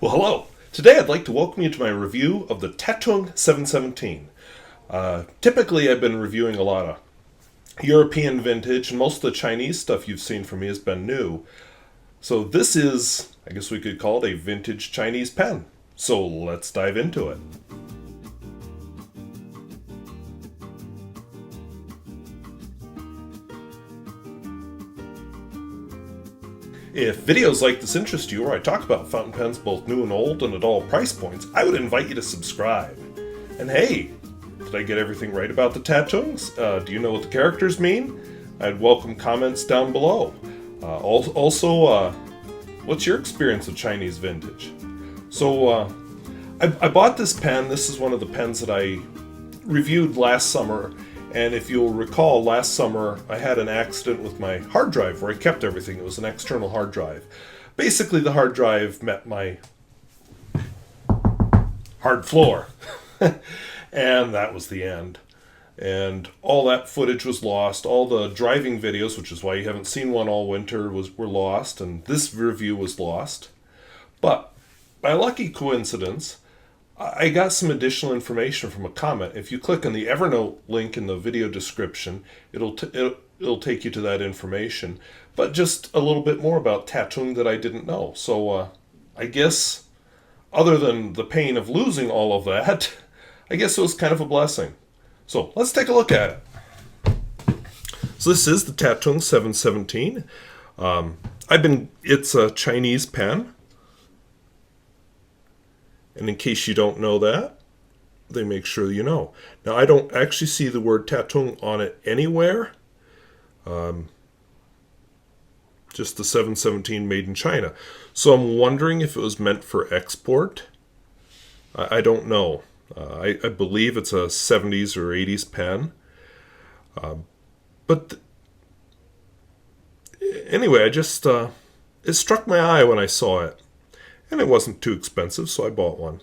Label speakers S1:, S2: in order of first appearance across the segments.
S1: Well, hello. Today I'd like to welcome you to my review of the Tatung 717. Typically I've been reviewing a lot of European vintage, and most of the Chinese stuff you've seen from me has been new. So this is, I guess we could call it a vintage Chinese pen. So let's dive into it. If videos like this interest you, where I talk about fountain pens both new and old and at all price points, I would invite you to subscribe. And hey, did I get everything right about the Tatungs? Do you know what the characters mean? I'd welcome comments down below. Also, what's your experience of Chinese vintage? So, I bought this pen. This is one of the pens that I reviewed last summer. And if you'll recall, last summer I had an accident with my hard drive where I kept everything. It was an external hard drive. Basically, the hard drive met my hard floor. And that was the end. And all that footage was lost. All the driving videos, which is why you haven't seen one all winter, were lost. And this review was lost. But by lucky coincidence, I got some additional information from a comment. If you click on the Evernote link in the video description, it'll take you to that information. But just a little bit more about Tatung that I didn't know. So I guess, other than the pain of losing all of that, I guess it was kind of a blessing. So let's take a look at it. So this is the Tatung 717. It's a Chinese pen. And in case you don't know that, they make sure you know. Now, I don't actually see the word Tatung on it anywhere. Just the 717 made in China. So I'm wondering if it was meant for export. I don't know. I believe it's a 70s or 80s pen. Anyway, it struck my eye when I saw it. And it wasn't too expensive, so I bought one.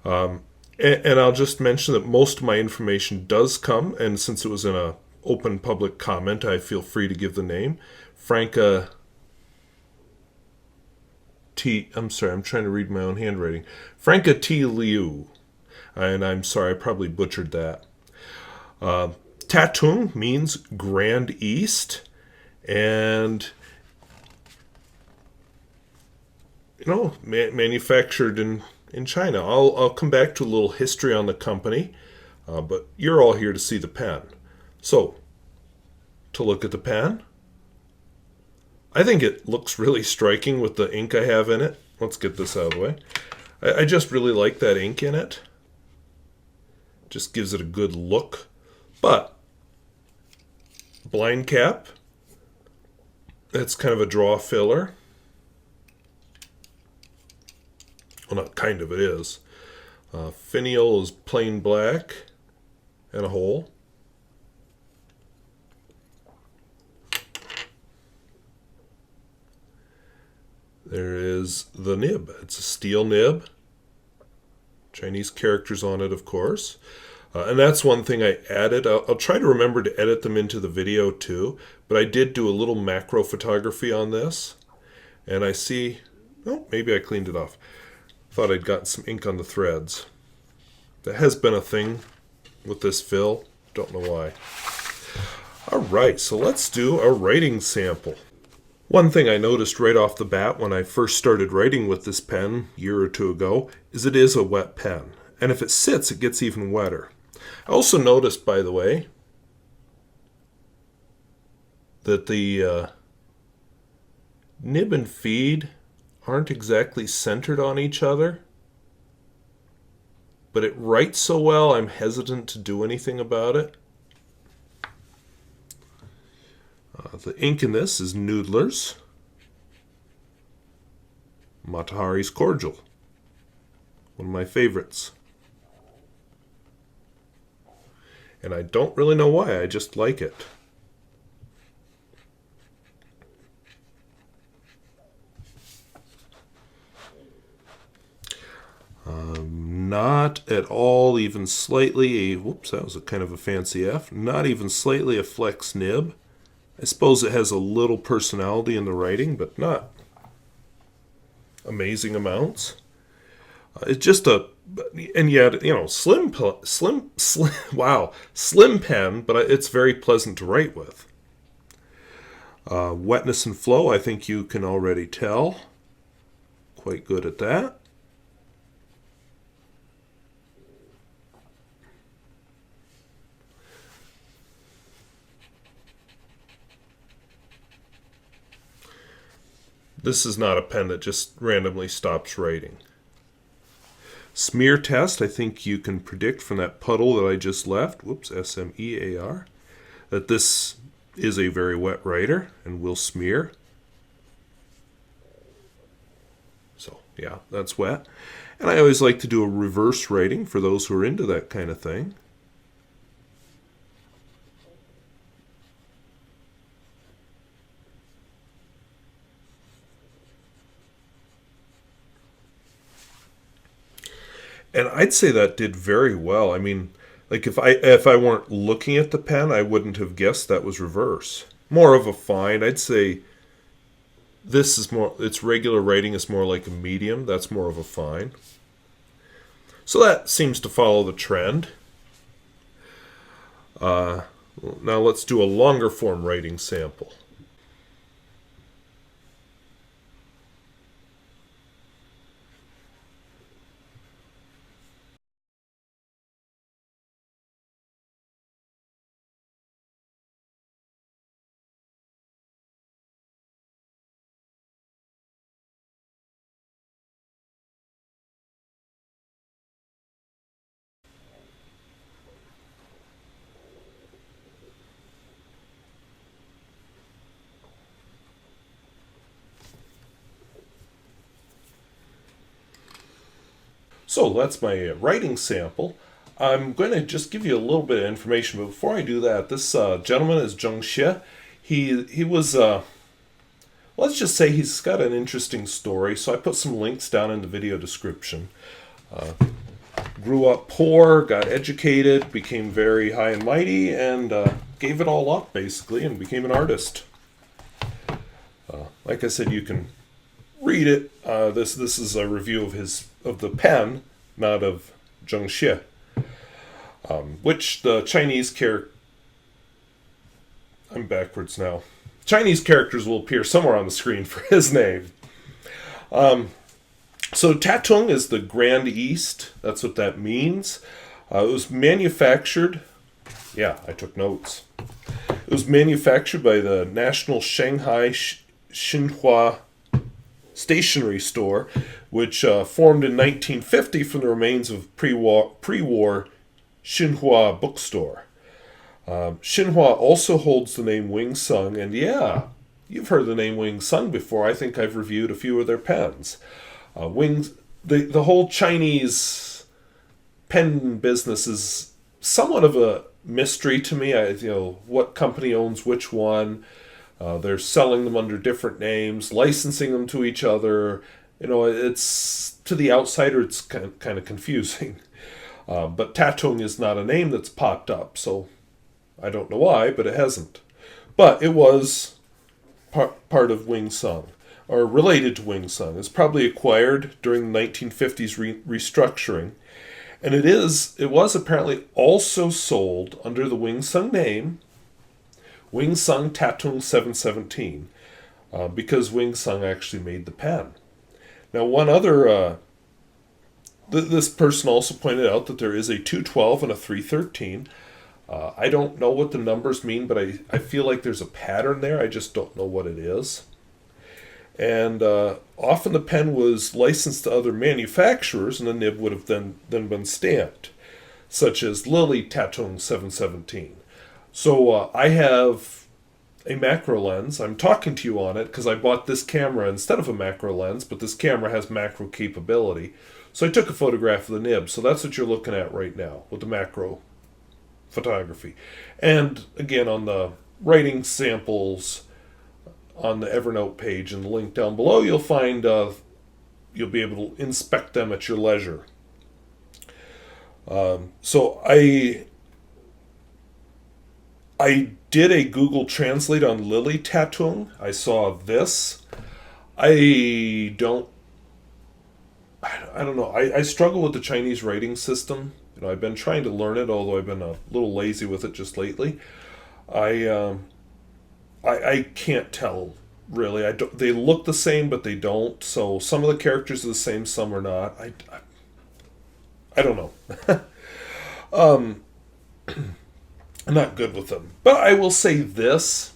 S1: And I'll just mention that most of my information does come, and since it was in an open public comment, I feel free to give the name. Franca T. I'm sorry, I'm trying to read my own handwriting. Franca T. Liu. And I'm sorry, I probably butchered that. Tatung means Grand East, and manufactured in China. I'll come back to a little history on the company, but you're all here to see the pen. So, to look at the pen, I think it looks really striking with the ink I have in it. Let's get this out of the way. I just really like that ink in it. Just gives it a good look. But, blind cap, that's kind of a draw filler. Well, not kind of, it is. Finial is plain black and a hole. There is the nib. It's a steel nib. Chinese characters on it, of course. And that's one thing I added. I'll try to remember to edit them into the video too. But I did do a little macro photography on this. And I see... Oh, maybe I cleaned it off. Thought I'd gotten some ink on the threads. That has been a thing with this fill. Don't know why. Alright, so let's do a writing sample. One thing I noticed right off the bat when I first started writing with this pen a year or two ago is it is a wet pen. And if it sits, it gets even wetter. I also noticed, by the way, that the nib and feed aren't exactly centered on each other, but it writes so well I'm hesitant to do anything about it. The ink in this is Noodler's Matahari's Cordial, one of my favorites. And I don't really know why, I just like it. Not at all even slightly whoops, that was a kind of a fancy F. Not even slightly a flex nib. I suppose it has a little personality in the writing, but not amazing amounts. It's just a, and yet, slim pen, but it's very pleasant to write with. Wetness and flow, I think you can already tell. Quite good at that. This is not a pen that just randomly stops writing. Smear test, I think you can predict from that puddle that I just left, whoops, SMEAR, that this is a very wet writer and will smear. So, yeah, that's wet. And I always like to do a reverse writing for those who are into that kind of thing. And I'd say that did very well. I mean, like if I weren't looking at the pen, I wouldn't have guessed that was reverse. More of a fine. I'd say this is more, its regular writing is more like a medium. That's more of a fine. So that seems to follow the trend. Now let's do a longer form writing sample. So that's my writing sample. I'm going to just give you a little bit of information, but before I do that, this gentleman is Zheng Xie. He was let's just say he's got an interesting story. So I put some links down in the video description. Grew up poor, got educated, became very high and mighty, and gave it all up basically, and became an artist. Like I said, you can read it. This is a review of the pen, not of Zheng Xie, which the Chinese character. I'm backwards now. Chinese characters will appear somewhere on the screen for his name. So Tatung is the Grand East. That's what that means. It was manufactured. Yeah, I took notes. It was manufactured by the National Shanghai Xinhua Stationery Store, which formed in 1950 from the remains of pre-war Xinhua bookstore. Xinhua also holds the name Wing Sung, and yeah, you've heard the name Wing Sung before. I think I've reviewed a few of their pens. The whole Chinese pen business is somewhat of a mystery to me. What company owns which one? They're selling them under different names, licensing them to each other. It's to the outsider, it's kind of confusing. But Tatung is not a name that's popped up, so I don't know why, but it hasn't. But it was part of Wing Sung, or related to Wing Sung. It's probably acquired during the 1950s restructuring. And it was apparently also sold under the Wing Sung name, Wing Sung Tatung 717, because Wing Sung actually made the pen. Now, one other, this person also pointed out that there is a 212 and a 313. I don't know what the numbers mean, but I feel like there's a pattern there. I just don't know what it is. And often the pen was licensed to other manufacturers, and the nib would have then been stamped, such as Lily Tatung 717. So I have a macro lens. I'm talking to you on it because I bought this camera instead of a macro lens, but this camera has macro capability. So I took a photograph of the nib. So that's what you're looking at right now with the macro photography. And again, on the writing samples on the Evernote page and the link down below, you'll find you'll be able to inspect them at your leisure. So I did a Google Translate on Lily Tatung. I saw this. I don't I don't know. I struggle with the Chinese writing system. You know, I've been trying to learn it, although I've been a little lazy with it just lately. I I can't tell really. I don't. They look the same, but they don't. So some of the characters are the same, some are not. I don't know. um, I'm not good with them, but I will say this: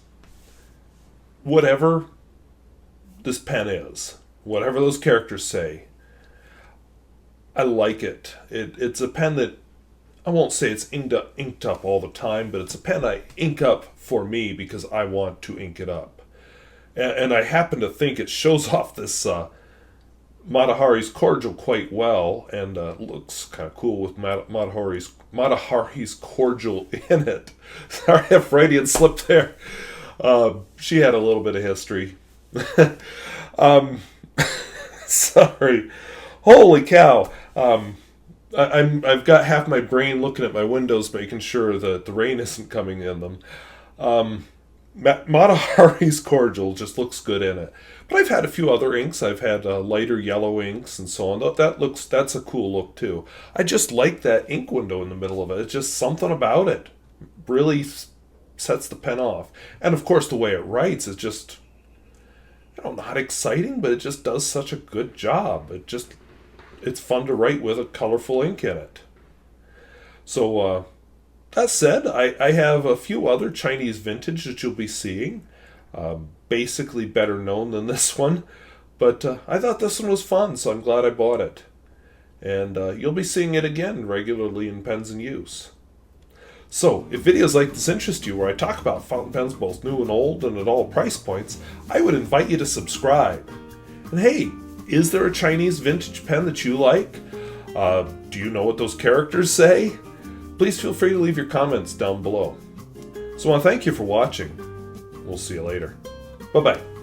S1: whatever this pen is, whatever those characters say, I like it. It's a pen that I won't say it's inked up all the time, but it's a pen I ink up for me because I want to ink it up. And I happen to think it shows off this Matahari's cordial quite well, and looks kind of cool with Matahari's cordial in it. Sorry if Freudian slipped there. She had a little bit of history. um, sorry. Holy cow. I've got half my brain looking at my windows, making sure that the rain isn't coming in them. Matahari's cordial just looks good in it. But I've had a few other inks. I've had lighter yellow inks and so on. That's a cool look too. I just like that ink window in the middle of it. It's just something about it really sets the pen off. And of course, the way it writes is just, not exciting, but it just does such a good job. It's fun to write with a colorful ink in it. So, that said, I have a few other Chinese vintage that you'll be seeing. Basically better known than this one. But I thought this one was fun, so I'm glad I bought it. And you'll be seeing it again regularly in Pens in Use. So, if videos like this interest you, where I talk about fountain pens both new and old and at all price points, I would invite you to subscribe. And hey, is there a Chinese vintage pen that you like? Do you know what those characters say? Please feel free to leave your comments down below. So I want to thank you for watching. We'll see you later. Bye-bye.